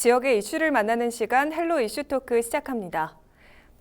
지역의 이슈를 만나는 시간 헬로 이슈 토크 시작합니다.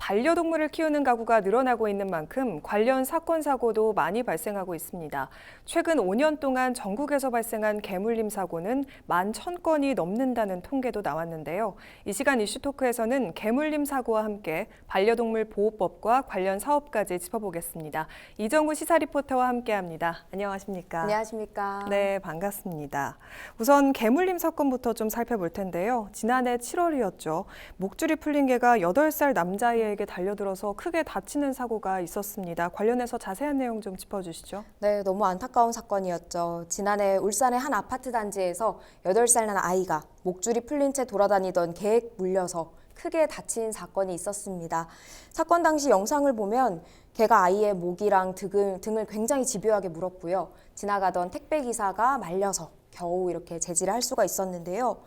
반려동물을 키우는 가구가 늘어나고 있는 만큼 관련 사건, 사고도 많이 발생하고 있습니다. 최근 5년 동안 전국에서 발생한 개물림 사고는 11,000건이 넘는다는 통계도 나왔는데요. 이 시간 이슈 토크에서는 개물림 사고와 함께 반려동물 보호법과 관련 사업까지 짚어보겠습니다. 이정구 시사 리포터와 함께합니다. 안녕하십니까? 안녕하십니까? 네, 반갑습니다. 우선 개물림 사건부터 좀 살펴볼 텐데요. 지난해 7월이었죠. 목줄이 풀린 개가 8살 남자아이에게 달려들어서 크게 다치는 사고가 있었습니다. 관련해서 자세한 내용 좀 짚어주시죠. 네, 너무 안타까운 사건이었죠. 지난해 울산의 한 아파트 단지에서 8살 난 아이가 목줄이 풀린 채 돌아다니던 개에 물려서 크게 다친 사건이 있었습니다. 사건 당시 영상을 보면 개가 아이의 목이랑 등을 굉장히 집요하게 물었고요. 지나가던 택배기사가 말려서 겨우 이렇게 제지를 할 수가 있었는데요.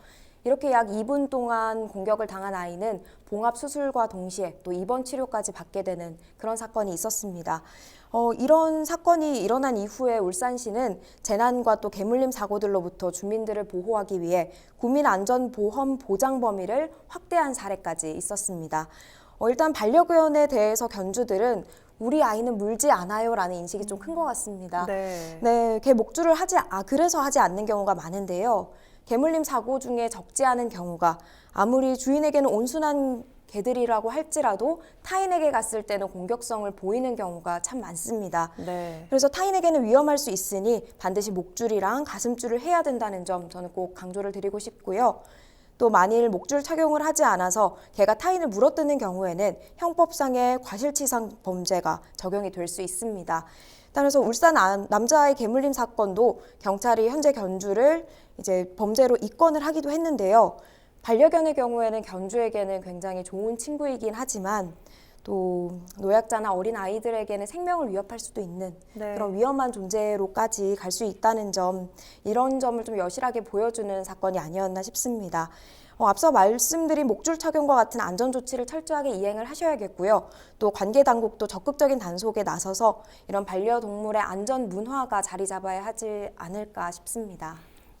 이렇게 약 2분 동안 공격을 당한 아이는 봉합 수술과 동시에 또 입원 치료까지 받게 되는 그런 사건이 있었습니다. 이런 사건이 일어난 이후에 울산시는 재난과 또 개물림 사고들로부터 주민들을 보호하기 위해 국민안전보험 보장 범위를 확대한 사례까지 있었습니다. 일단 반려견에 대해서 견주들은 우리 아이는 물지 않아요라는 인식이 좀 큰 것 같습니다. 네, 개 목줄을 그래서 하지 않는 경우가 많은데요. 개물림 사고 중에 적지 않은 경우가 아무리 주인에게는 온순한 개들이라고 할지라도 타인에게 갔을 때는 공격성을 보이는 경우가 참 많습니다. 네. 그래서 타인에게는 위험할 수 있으니 반드시 목줄이랑 가슴줄을 해야 된다는 점 저는 꼭 강조를 드리고 싶고요. 또 만일 목줄 착용을 하지 않아서 개가 타인을 물어뜯는 경우에는 형법상의 과실치상 범죄가 적용이 될 수 있습니다. 따라서 울산 남자아이 개물림 사건도 경찰이 현재 견주를 이제 범죄로 입건을 하기도 했는데요. 반려견의 경우에는 견주에게는 굉장히 좋은 친구이긴 하지만 또 노약자나 어린 아이들에게는 생명을 위협할 수도 있는 그런 위험한 존재로까지 갈 수 있다는 점, 이런 점을 좀 여실하게 보여주는 사건이 아니었나 싶습니다. 앞서 말씀드린 목줄 착용과 같은 안전조치를 철저하게 이행을 하셔야겠고요. 또 관계 당국도 적극적인 단속에 나서서 이런 반려동물의 안전 문화가 자리 잡아야 하지 않을까 싶습니다.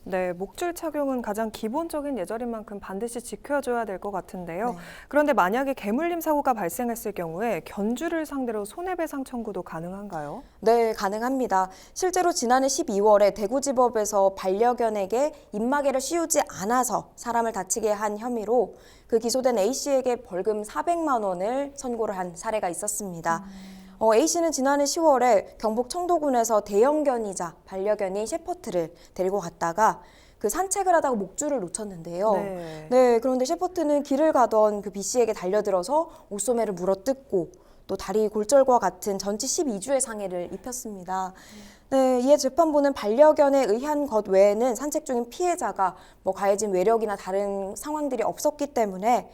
네, 목줄 착용은 가장 기본적인 예절인 만큼 반드시 지켜줘야 될 것 같은데요. 네. 그런데 만약에 개물림 사고가 발생했을 경우에 견주를 상대로 손해배상 청구도 가능한가요? 네, 가능합니다. 실제로 지난해 12월에 대구지법에서 반려견에게 입마개를 씌우지 않아서 사람을 다치게 한 혐의로 그 기소된 A씨에게 벌금 400만 원을 선고를 한 사례가 있었습니다. A씨는 지난해 10월에 경북 청도군에서 대형견이자 반려견인 셰퍼트를 데리고 갔다가 그 산책을 하다가 목줄을 놓쳤는데요. 네, 그런데 셰퍼트는 길을 가던 그 B씨에게 달려들어서 옷소매를 물어뜯고 또 다리 골절과 같은 전치 12주의 상해를 입혔습니다. 네, 이에 재판부는 반려견에 의한 것 외에는 산책 중인 피해자가 가해진 외력이나 다른 상황들이 없었기 때문에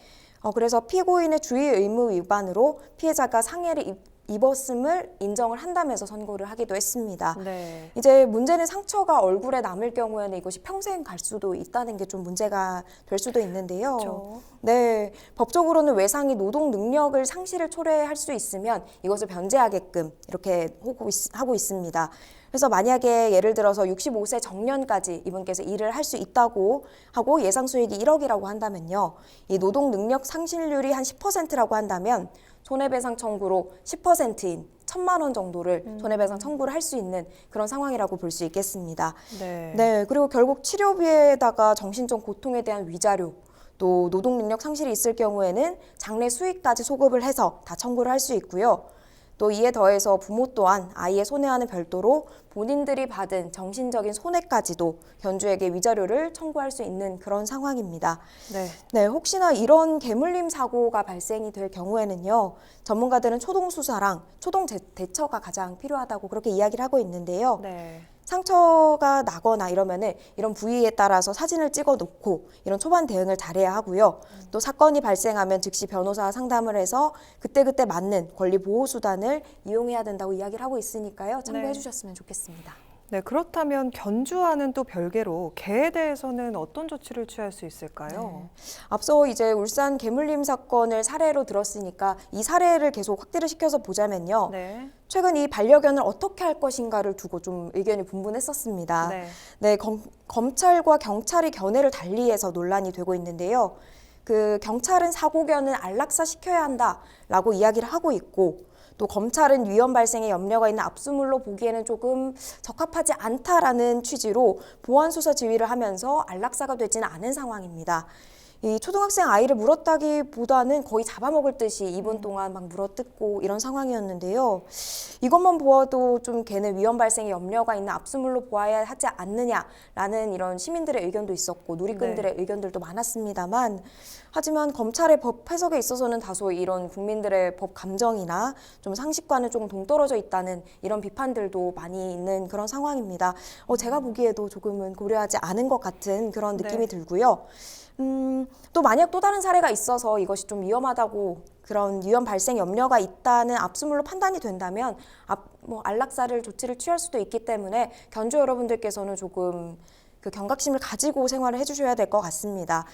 그래서 피고인의 주의 의무 위반으로 피해자가 상해를 입었음을 인정을 한다면서 선고를 하기도 했습니다. 네. 이제 문제는 상처가 얼굴에 남을 경우에는 이것이 평생 갈 수도 있다는 게 좀 문제가 될 수도 있는데요. 그렇죠. 네, 법적으로는 외상이 노동 능력을 상실을 초래할 수 있으면 이것을 변제하게끔 이렇게 하고 있습니다. 그래서 만약에 예를 들어서 65세 정년까지 이분께서 일을 할 수 있다고 하고 예상 수익이 1억이라고 한다면요. 이 노동 능력 상실률이 한 10%라고 한다면 손해배상 청구로 10%인 1,000만 원 정도를 손해배상 청구를 할 수 있는 그런 상황이라고 볼 수 있겠습니다. 네, 그리고 결국 치료비에다가 정신적 고통에 대한 위자료, 또 노동 능력 상실이 있을 경우에는 장래 수익까지 소급을 해서 다 청구를 할 수 있고요. 또 이에 더해서 부모 또한 아이의 손해와는 별도로 본인들이 받은 정신적인 손해까지도 견주에게 위자료를 청구할 수 있는 그런 상황입니다. 네, 혹시나 이런 개물림 사고가 발생이 될 경우에는요, 전문가들은 초동수사랑 초동 대처가 가장 필요하다고 그렇게 이야기를 하고 있는데요. 상처가 나거나 이러면은 이런 부위에 따라서 사진을 찍어 놓고 이런 초반 대응을 잘해야 하고요. 또 사건이 발생하면 즉시 변호사와 상담을 해서 그때그때 맞는 권리 보호 수단을 이용해야 된다고 이야기를 하고 있으니까요. 참고해 주셨으면 좋겠습니다. 네, 그렇다면 견주와는 또 별개로 개에 대해서는 어떤 조치를 취할 수 있을까요? 네. 앞서 이제 울산 개물림 사건을 사례로 들었으니까 이 사례를 계속 확대를 시켜서 보자면요. 네. 최근 이 반려견을 어떻게 할 것인가를 두고 좀 의견이 분분했었습니다. 네. 네, 검찰과 경찰이 견해를 달리해서 논란이 되고 있는데요. 그 경찰은 사고견은 안락사 시켜야 한다라고 이야기를 하고 있고 또 검찰은 위험 발생에 염려가 있는 압수물로 보기에는 조금 적합하지 않다라는 취지로 보안 수사 지휘를 하면서 안락사가 되지는 않은 상황입니다. 이 초등학생 아이를 물었다기보다는 거의 잡아먹을 듯이 2분 동안 막 물어뜯고 이런 상황이었는데요. 이것만 보아도 좀 걔는 위험 발생에 염려가 있는 압수물로 보아야 하지 않느냐라는 이런 시민들의 의견도 있었고 누리꾼들의 의견들도 많았습니다만 하지만 검찰의 법 해석에 있어서는 다소 이런 국민들의 법 감정이나 좀 상식과는 조금 동떨어져 있다는 이런 비판들도 많이 있는 그런 상황입니다. 제가 보기에도 조금은 고려하지 않은 것 같은 그런 느낌이 들고요. 또 만약 또 다른 사례가 있어서 이것이 좀 위험하다고 그런 위험 발생 염려가 있다는 압수물로 판단이 된다면 안락사를 조치를 취할 수도 있기 때문에 견주 여러분들께서는 조금 그 경각심을 가지고 생활을 해주셔야 될 것 같습니다.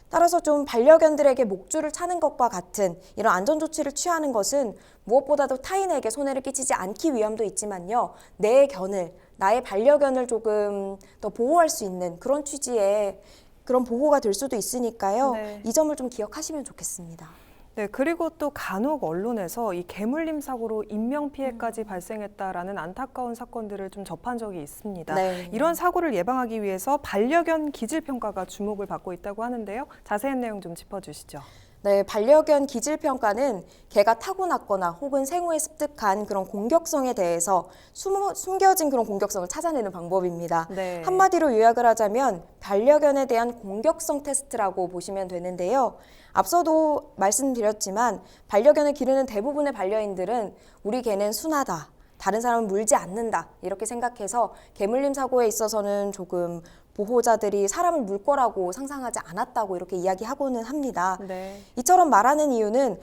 따라서 좀 반려견들에게 목줄을 차는 것과 같은 이런 안전조치를 취하는 것은 무엇보다도 타인에게 손해를 끼치지 않기 위함도 있지만요. 내 견을, 나의 반려견을 조금 더 보호할 수 있는 그런 취지의 그런 보호가 될 수도 있으니까요. 네. 이 점을 좀 기억하시면 좋겠습니다. 네, 그리고 또 간혹 언론에서 이 개물림 사고로 인명피해까지 발생했다라는 안타까운 사건들을 좀 접한 적이 있습니다. 네. 이런 사고를 예방하기 위해서 반려견 기질평가가 주목을 받고 있다고 하는데요. 자세한 내용 좀 짚어주시죠. 네, 반려견 기질평가는 개가 타고났거나 혹은 생후에 습득한 그런 공격성에 대해서 숨겨진 그런 공격성을 찾아내는 방법입니다. 네. 한마디로 요약을 하자면 반려견에 대한 공격성 테스트라고 보시면 되는데요. 앞서도 말씀드렸지만 반려견을 기르는 대부분의 반려인들은 우리 개는 순하다. 다른 사람은 물지 않는다. 이렇게 생각해서 개물림 사고에 있어서는 조금 보호자들이 사람을 물 거라고 상상하지 않았다고 이렇게 이야기하고는 합니다. 네. 이처럼 말하는 이유는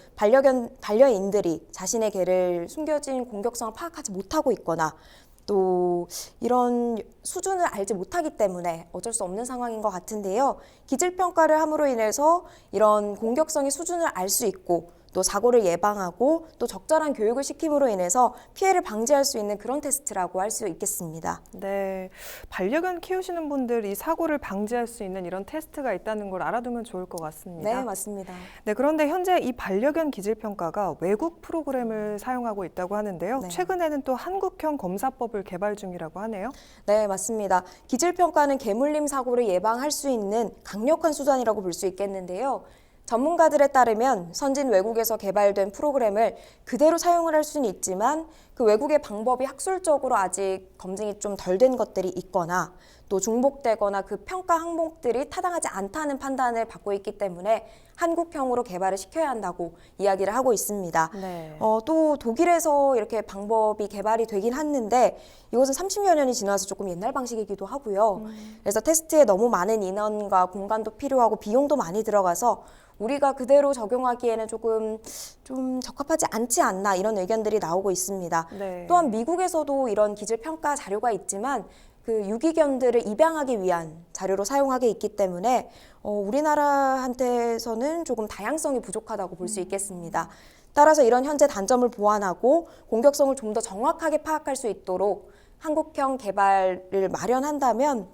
반려인들이 자신의 개를 숨겨진 공격성을 파악하지 못하고 있거나 또 이런 수준을 알지 못하기 때문에 어쩔 수 없는 상황인 것 같은데요. 기질평가를 함으로 인해서 이런 공격성의 수준을 알 수 있고 또 사고를 예방하고 또 적절한 교육을 시킴으로 인해서 피해를 방지할 수 있는 그런 테스트라고 할 수 있겠습니다. 네, 반려견 키우시는 분들 이 사고를 방지할 수 있는 이런 테스트가 있다는 걸 알아두면 좋을 것 같습니다. 네, 맞습니다. 네, 그런데 현재 이 반려견 기질평가가 외국 프로그램을 사용하고 있다고 하는데요. 네. 최근에는 또 한국형 검사법을 개발 중이라고 하네요. 네, 맞습니다. 기질평가는 개물림 사고를 예방할 수 있는 강력한 수단이라고 볼 수 있겠는데요. 전문가들에 따르면 선진 외국에서 개발된 프로그램을 그대로 사용을 할 수는 있지만 그 외국의 방법이 학술적으로 아직 검증이 좀 덜 된 것들이 있거나 또 중복되거나 그 평가 항목들이 타당하지 않다는 판단을 받고 있기 때문에 한국형으로 개발을 시켜야 한다고 이야기를 하고 있습니다. 네. 또 독일에서 이렇게 방법이 개발이 되긴 했는데 이것은 30여 년이 지나서 조금 옛날 방식이기도 하고요. 그래서 테스트에 너무 많은 인원과 공간도 필요하고 비용도 많이 들어가서 우리가 그대로 적용하기에는 조금 좀 적합하지 않지 않나 이런 의견들이 나오고 있습니다. 네. 또한 미국에서도 이런 기질평가 자료가 있지만 그 유기견들을 입양하기 위한 자료로 사용하게 있기 때문에 우리나라한테서는 조금 다양성이 부족하다고 볼 수 있겠습니다. 따라서 이런 현재 단점을 보완하고 공격성을 좀 더 정확하게 파악할 수 있도록 한국형 개발을 마련한다면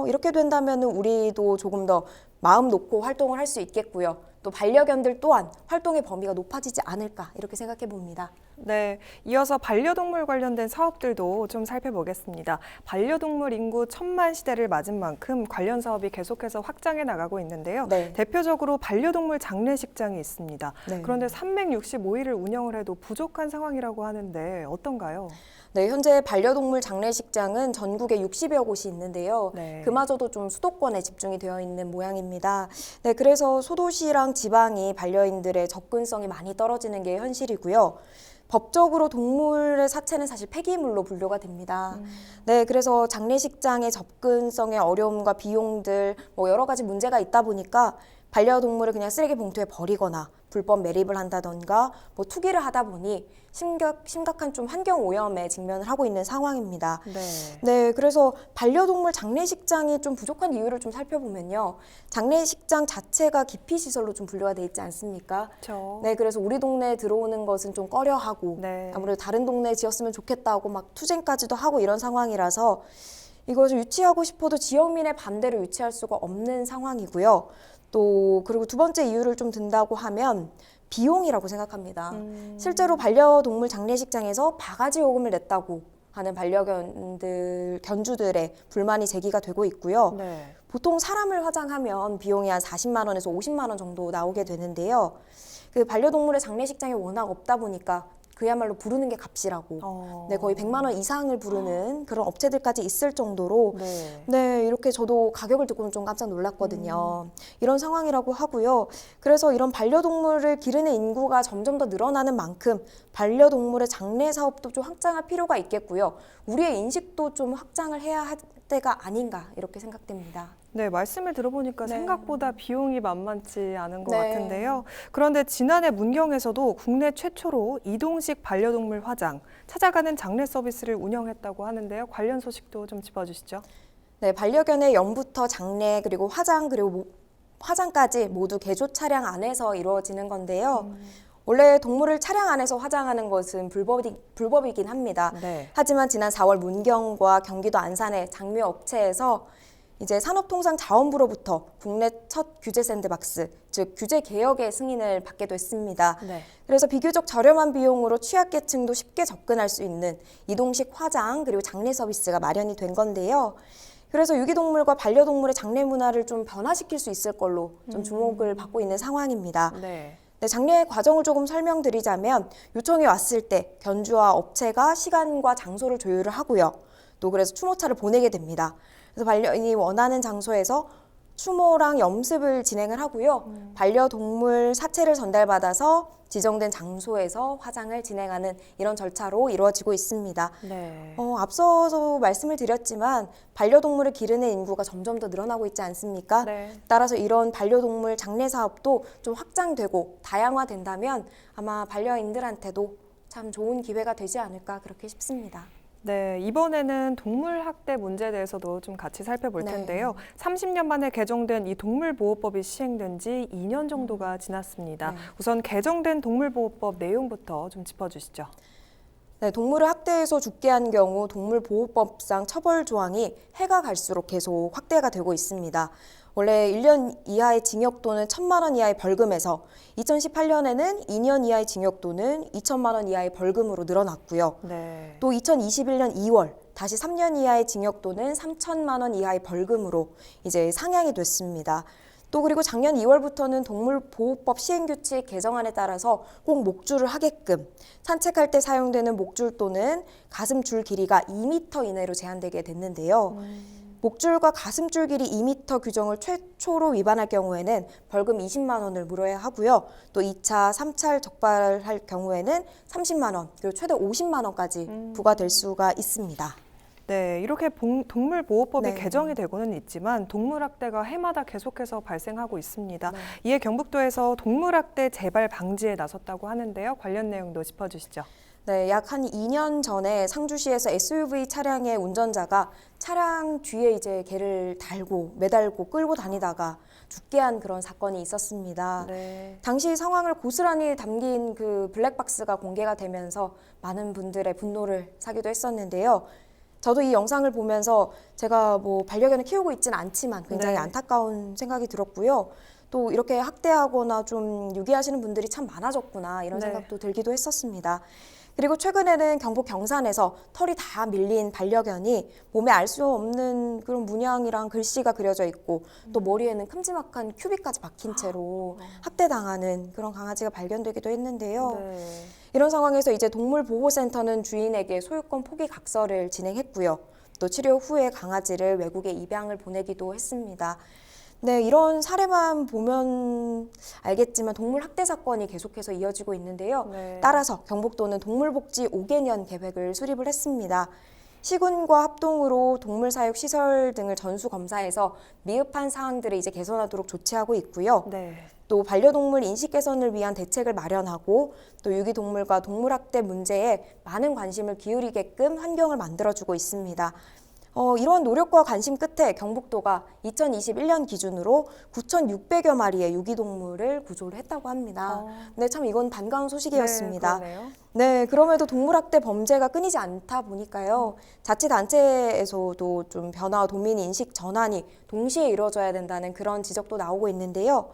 이렇게 된다면 우리도 조금 더 마음 놓고 활동을 할 수 있겠고요. 또 반려견들 또한 활동의 범위가 높아지지 않을까 이렇게 생각해 봅니다. 네, 이어서 반려동물 관련된 사업들도 좀 살펴보겠습니다. 반려동물 인구 1000만 시대를 맞은 만큼 관련 사업이 계속해서 확장해 나가고 있는데요. 네. 대표적으로 반려동물 장례식장이 있습니다. 네. 그런데 365일을 운영을 해도 부족한 상황이라고 하는데 어떤가요? 네, 현재 반려동물 장례식장은 전국에 60여 곳이 있는데요. 네. 그마저도 좀 수도권에 집중이 되어 있는 모양입니다. 네, 그래서 소도시랑 지방이 반려인들의 접근성이 많이 떨어지는 게 현실이고요. 법적으로 동물의 사체는 사실 폐기물로 분류가 됩니다. 네, 그래서 장례식장의 접근성의 어려움과 비용들 여러 가지 문제가 있다 보니까 반려동물을 그냥 쓰레기 봉투에 버리거나 불법 매립을 한다던가 뭐 투기를 하다 보니 심각한 좀 환경 오염에 직면을 하고 있는 상황입니다. 네, 그래서 반려동물 장례식장이 좀 부족한 이유를 좀 살펴보면요. 장례식장 자체가 기피 시설로 좀 분류가 돼 있지 않습니까? 그렇죠. 네, 그래서 우리 동네에 들어오는 것은 좀 꺼려하고 네. 아무래도 다른 동네에 지었으면 좋겠다고 막 투쟁까지도 하고 이런 상황이라서 이것을 유치하고 싶어도 지역민의 반대로 유치할 수가 없는 상황이고요. 또 그리고 두 번째 이유를 좀 든다고 하면 비용이라고 생각합니다. 실제로 반려동물 장례식장에서 바가지 요금을 냈다고 하는 견주들의 불만이 제기가 되고 있고요. 네. 보통 사람을 화장하면 비용이 한 40만 원에서 50만 원 정도 나오게 되는데요. 그 반려동물의 장례식장이 워낙 없다 보니까 그야말로 부르는 게 값이라고 네, 거의 100만 원 이상을 부르는 그런 업체들까지 있을 정도로 네, 이렇게 저도 가격을 듣고는 좀 깜짝 놀랐거든요. 이런 상황이라고 하고요. 그래서 이런 반려동물을 기르는 인구가 점점 더 늘어나는 만큼 반려동물의 장례 사업도 좀 확장할 필요가 있겠고요. 우리의 인식도 좀 확장을 해야 할 때가 아닌가 이렇게 생각됩니다. 네, 말씀을 들어보니까 네. 생각보다 비용이 만만치 않은 것 네. 같은데요. 그런데 지난해 문경에서도 국내 최초로 이동식 반려동물 화장, 찾아가는 장례 서비스를 운영했다고 하는데요. 관련 소식도 좀 짚어주시죠. 네, 반려견의 영부터 장례 그리고 화장 그리고 화장까지 모두 개조 차량 안에서 이루어지는 건데요. 원래 동물을 차량 안에서 화장하는 것은 불법이긴 합니다. 네. 하지만 지난 4월 문경과 경기도 안산의 장묘업체에서 이제 산업통상자원부로부터 국내 첫 규제 샌드박스, 즉 규제 개혁의 승인을 받게 됐습니다. 네. 그래서 비교적 저렴한 비용으로 취약계층도 쉽게 접근할 수 있는 이동식 화장 그리고 장례 서비스가 마련이 된 건데요. 그래서 유기동물과 반려동물의 장례 문화를 좀 변화시킬 수 있을 걸로 좀 주목을 받고 있는 상황입니다. 네. 네, 장례 과정을 조금 설명드리자면 요청이 왔을 때 견주와 업체가 시간과 장소를 조율을 하고요. 또 그래서 추모차를 보내게 됩니다. 그래서 반려인이 원하는 장소에서 추모랑 염습을 진행을 하고요. 반려동물 사체를 전달받아서 지정된 장소에서 화장을 진행하는 이런 절차로 이루어지고 있습니다. 네. 앞서서 말씀을 드렸지만 반려동물을 기르는 인구가 점점 더 늘어나고 있지 않습니까? 네. 따라서 이런 반려동물 장례 사업도 좀 확장되고 다양화된다면 아마 반려인들한테도 참 좋은 기회가 되지 않을까 그렇게 싶습니다. 네, 이번에는 동물 학대 문제에 대해서도 좀 같이 살펴볼 네. 텐데요. 30년 만에 개정된 이 동물보호법이 시행된 지 2년 정도가 지났습니다. 네. 우선 개정된 동물보호법 내용부터 좀 짚어주시죠. 네, 동물을 학대해서 죽게 한 경우 동물보호법상 처벌 조항이 해가 갈수록 계속 확대가 되고 있습니다. 원래 1년 이하의 징역 또는 1,000만 원 이하의 벌금에서 2018년에는 2년 이하의 징역 또는 2천만 원 이하의 벌금으로 늘어났고요. 네. 또 2021년 2월 다시 3년 이하의 징역 또는 3천만 원 이하의 벌금으로 이제 상향이 됐습니다. 또 그리고 작년 2월부터는 동물보호법 시행규칙 개정안에 따라서 꼭 목줄을 하게끔 산책할 때 사용되는 목줄 또는 가슴줄 길이가 2m 이내로 제한되게 됐는데요. 목줄과 가슴줄 길이 2m 규정을 최초로 위반할 경우에는 벌금 20만 원을 물어야 하고요. 또 2차, 3차 적발할 경우에는 30만 원, 그리고 최대 50만 원까지 부과될 수가 있습니다. 네, 이렇게 동물보호법이 네. 개정이 되고는 있지만 동물학대가 해마다 계속해서 발생하고 있습니다. 네. 이에 경북도에서 동물학대 재발 방지에 나섰다고 하는데요. 관련 내용도 짚어주시죠. 네, 약 한 2년 전에 상주시에서 SUV 차량의 운전자가 차량 뒤에 이제 개를 매달고 끌고 다니다가 죽게 한 그런 사건이 있었습니다. 네. 당시 상황을 고스란히 담긴 그 블랙박스가 공개가 되면서 많은 분들의 분노를 사기도 했었는데요. 저도 이 영상을 보면서 제가 뭐 반려견을 키우고 있지는 않지만 굉장히 네. 안타까운 생각이 들었고요. 또 이렇게 학대하거나 좀 유기하시는 분들이 참 많아졌구나 이런 네. 생각도 들기도 했었습니다. 그리고 최근에는 경북 경산에서 털이 다 밀린 반려견이 몸에 알 수 없는 그런 문양이랑 글씨가 그려져 있고 또 머리에는 큼지막한 큐빅까지 박힌 채로 학대당하는 그런 강아지가 발견되기도 했는데요. 네. 이런 상황에서 이제 동물보호센터는 주인에게 소유권 포기 각서를 진행했고요. 또 치료 후에 강아지를 외국에 입양을 보내기도 했습니다. 네, 이런 사례만 보면 알겠지만 동물 학대 사건이 계속해서 이어지고 있는데요. 네. 따라서 경북도는 동물복지 5개년 계획을 수립을 했습니다. 시군과 합동으로 동물사육 시설 등을 전수 검사해서 미흡한 사항들을 이제 개선하도록 조치하고 있고요. 네. 또 반려동물 인식 개선을 위한 대책을 마련하고 또 유기동물과 동물학대 문제에 많은 관심을 기울이게끔 환경을 만들어주고 있습니다. 이러한 노력과 관심 끝에 경북도가 2021년 기준으로 9,600여 마리의 유기동물을 구조를 했다고 합니다. 네, 참 이건 반가운 소식이었습니다. 네, 그러네요. 네, 그럼에도 동물학대 범죄가 끊이지 않다 보니까요. 자치단체에서도 좀 변화와 도민 인식 전환이 동시에 이루어져야 된다는 그런 지적도 나오고 있는데요.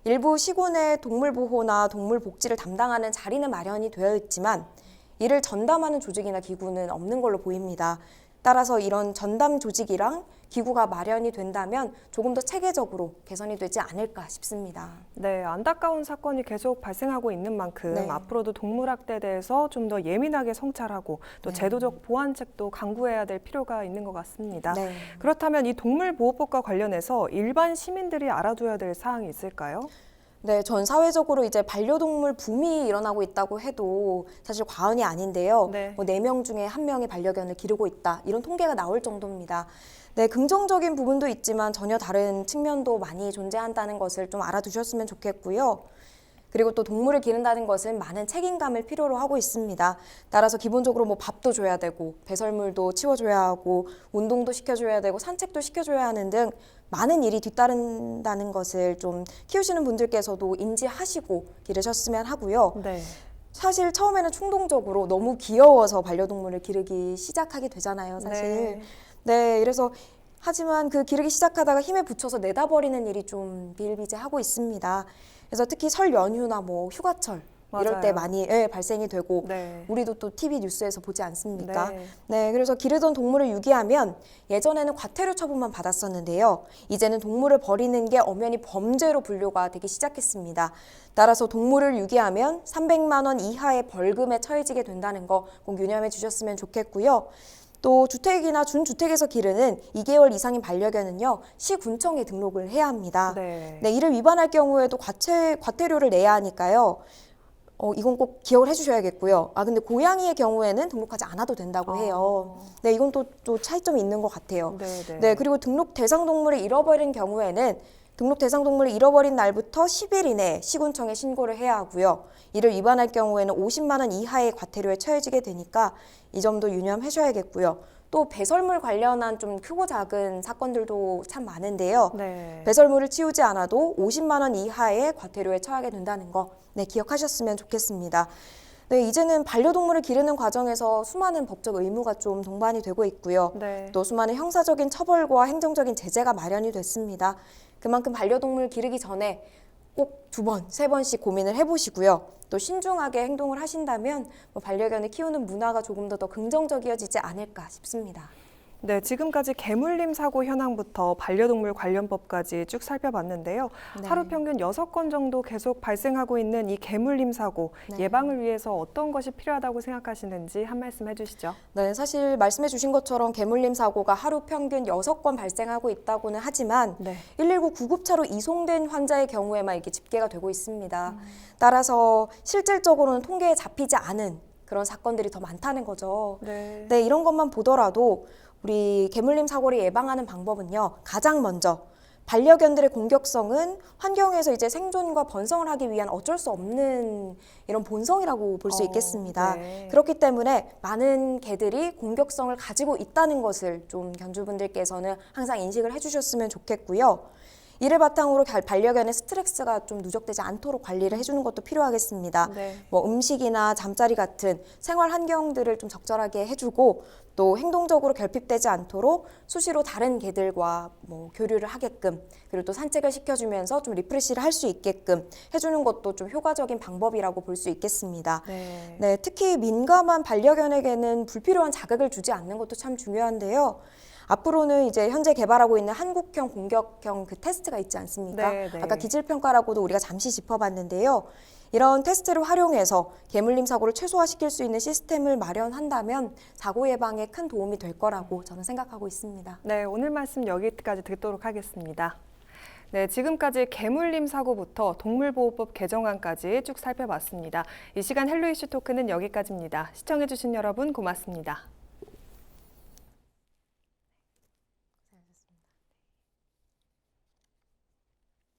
일부 시군의 동물보호나 동물복지를 담당하는 자리는 마련이 되어 있지만 이를 전담하는 조직이나 기구는 없는 걸로 보입니다. 따라서 이런 전담 조직이랑 기구가 마련이 된다면 조금 더 체계적으로 개선이 되지 않을까 싶습니다. 네, 안타까운 사건이 계속 발생하고 있는 만큼 네. 앞으로도 동물학대에 대해서 좀 더 예민하게 성찰하고 또 네. 제도적 보완책도 강구해야 될 필요가 있는 것 같습니다. 네. 그렇다면 이 동물보호법과 관련해서 일반 시민들이 알아둬야 될 사항이 있을까요? 네, 전 사회적으로 이제 반려동물 붐이 일어나고 있다고 해도 사실 과언이 아닌데요. 네. 뭐 4명 중에 1명이 반려견을 기르고 있다. 이런 통계가 나올 정도입니다. 네, 긍정적인 부분도 있지만 전혀 다른 측면도 많이 존재한다는 것을 좀 알아두셨으면 좋겠고요. 그리고 또 동물을 기른다는 것은 많은 책임감을 필요로 하고 있습니다. 따라서 기본적으로 뭐 밥도 줘야 되고 배설물도 치워줘야 하고 운동도 시켜줘야 되고 산책도 시켜줘야 하는 등 많은 일이 뒤따른다는 것을 좀 키우시는 분들께서도 인지하시고 기르셨으면 하고요. 네. 사실 처음에는 충동적으로 너무 귀여워서 반려동물을 기르기 시작하게 되잖아요, 사실. 네, 그래서 하지만 그 기르기 시작하다가 힘에 부쳐서 내다 버리는 일이 좀 비일비재하고 있습니다. 그래서 특히 설 연휴나 뭐 휴가철 이럴 때 맞아요. 많이 발생이 되고 네. 우리도 또 TV 뉴스에서 보지 않습니까? 네. 네, 그래서 기르던 동물을 유기하면 예전에는 과태료 처분만 받았었는데요. 이제는 동물을 버리는 게 엄연히 범죄로 분류가 되기 시작했습니다. 따라서 동물을 유기하면 300만 원 이하의 벌금에 처해지게 된다는 거 꼭 유념해 주셨으면 좋겠고요. 또 주택이나 준주택에서 기르는 2개월 이상인 반려견은요, 시군청에 등록을 해야 합니다. 네. 네, 이를 위반할 경우에도 과태료를 내야 하니까요. 이건 꼭 기억을 해주셔야겠고요. 근데 고양이의 경우에는 등록하지 않아도 된다고 해요. 네, 이건 또 차이점이 있는 것 같아요. 네, 그리고 등록 대상 동물을 잃어버린 경우에는 등록 대상 동물을 잃어버린 날부터 10일 이내에 시군청에 신고를 해야 하고요. 이를 위반할 경우에는 50만 원 이하의 과태료에 처해지게 되니까 이 점도 유념하셔야겠고요. 또 배설물 관련한 좀 크고 작은 사건들도 참 많은데요. 네. 배설물을 치우지 않아도 50만 원 이하의 과태료에 처하게 된다는 거 기억하셨으면 좋겠습니다. 네, 이제는 반려동물을 기르는 과정에서 수많은 법적 의무가 좀 동반이 되고 있고요. 네. 또 수많은 형사적인 처벌과 행정적인 제재가 마련이 됐습니다. 그만큼 반려동물 기르기 전에 꼭 2번, 3번씩 고민을 해보시고요. 또 신중하게 행동을 하신다면 반려견을 키우는 문화가 조금 더 긍정적이어지지 않을까 싶습니다. 네, 지금까지 개물림 사고 현황부터 반려동물 관련법까지 쭉 살펴봤는데요. 네. 하루 평균 6건 정도 계속 발생하고 있는 이 개물림 사고 네. 예방을 위해서 어떤 것이 필요하다고 생각하시는지 한 말씀 해주시죠. 네, 사실 말씀해 주신 것처럼 개물림 사고가 하루 평균 6건 발생하고 있다고는 하지만 네. 119 구급차로 이송된 환자의 경우에만 이게 집계가 되고 있습니다. 따라서 실질적으로는 통계에 잡히지 않은 그런 사건들이 더 많다는 거죠. 네. 네, 이런 것만 보더라도 우리 개물림 사고를 예방하는 방법은요. 가장 먼저 반려견들의 공격성은 환경에서 이제 생존과 번성을 하기 위한 어쩔 수 없는 이런 본성이라고 볼 수 있겠습니다. 네. 그렇기 때문에 많은 개들이 공격성을 가지고 있다는 것을 좀 견주분들께서는 항상 인식을 해주셨으면 좋겠고요. 이를 바탕으로 반려견의 스트레스가 좀 누적되지 않도록 관리를 해주는 것도 필요하겠습니다. 네. 뭐 음식이나 잠자리 같은 생활 환경들을 좀 적절하게 해주고 또 행동적으로 결핍되지 않도록 수시로 다른 개들과 뭐 교류를 하게끔 그리고 또 산책을 시켜주면서 좀 리프레시를 할 수 있게끔 해주는 것도 좀 효과적인 방법이라고 볼 수 있겠습니다. 네. 네, 특히 민감한 반려견에게는 불필요한 자극을 주지 않는 것도 참 중요한데요. 앞으로는 이제 현재 개발하고 있는 한국형 공격형 그 테스트가 있지 않습니까? 네, 네. 아까 기질평가라고도 우리가 잠시 짚어봤는데요. 이런 테스트를 활용해서 개물림 사고를 최소화시킬 수 있는 시스템을 마련한다면 사고 예방에 큰 도움이 될 거라고 저는 생각하고 있습니다. 네, 오늘 말씀 여기까지 듣도록 하겠습니다. 네, 지금까지 개물림 사고부터 동물보호법 개정안까지 쭉 살펴봤습니다. 이 시간 헬로 이슈 토크는 여기까지입니다. 시청해주신 여러분 고맙습니다.